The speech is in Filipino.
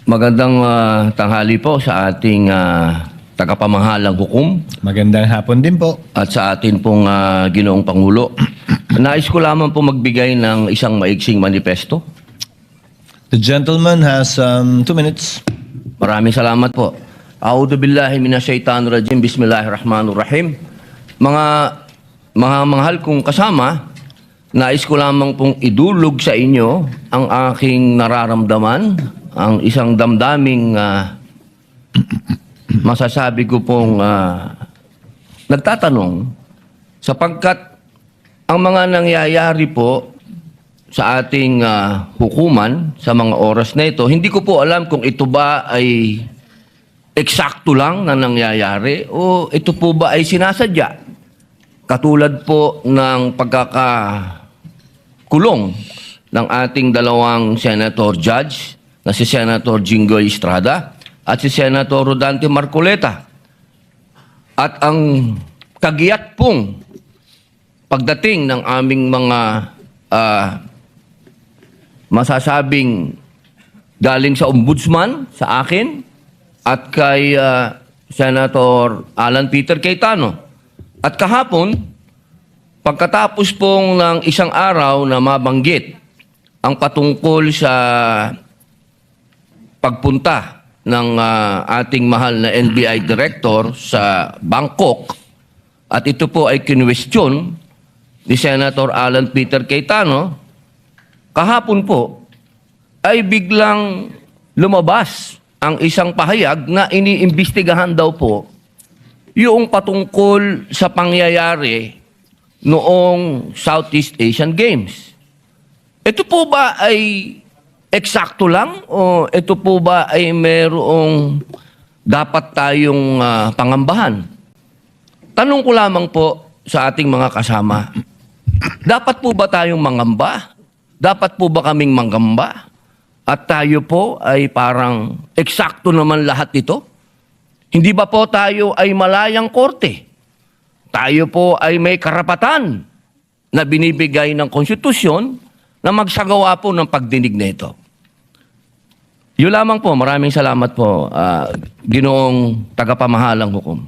Magandang tanghali po sa ating tagapamahalang hukom Magandang hapon din po. at sa atin pong Ginoong Pangulo. Nais ko lamang po magbigay ng isang maiksing manifesto. The gentleman has 2 minutes. Maraming salamat po. A'udhu billahi minasyaitanir rajim. Bismillahirrahmanirrahim. Mga mahal kong kasama, nais ko lamang pong idulog sa inyo ang aking nararamdaman, ang isang damdaming masasabi ko pong nagtatanong sapagkat ang mga nangyayari po sa ating hukuman sa mga oras na ito, hindi ko po alam kung ito ba ay eksakto lang na nangyayari o ito po ba ay sinasadya. Katulad po ng pagkakakulong ng ating dalawang senator judge na si Senator Jinggoy Estrada at si Senator Rodante Marcoleta. At ang kagiyat pong pagdating ng aming mga masasabing galing sa ombudsman, sa akin, at kay Senator Alan Peter Cayetano. At kahapon, pagkatapos pong ng isang araw na mabanggit ang patungkol sa pagpunta ng ating mahal na NBI Director sa Bangkok, at ito po ay kinwestiyon ni Senator Alan Peter Cayetano, kahapon po ay biglang lumabas ang isang pahayag na iniimbestigahan daw po yung patungkol sa pangyayari noong Southeast Asian Games. Ito po ba ay eksakto lang o ito po ba ay merong dapat tayong pangambahan? Tanong ko lamang po sa ating mga kasama, dapat po ba tayong mangamba? Dapat po ba kaming manggamba? At tayo po ay parang eksakto naman lahat ito? Hindi ba po tayo ay malayang korte? Tayo po ay may karapatan na binibigay ng konstitusyon na magsagawa po ng pagdinig na ito. Yun lamang po. Maraming salamat po, Ginoong tagapamahalang hukom.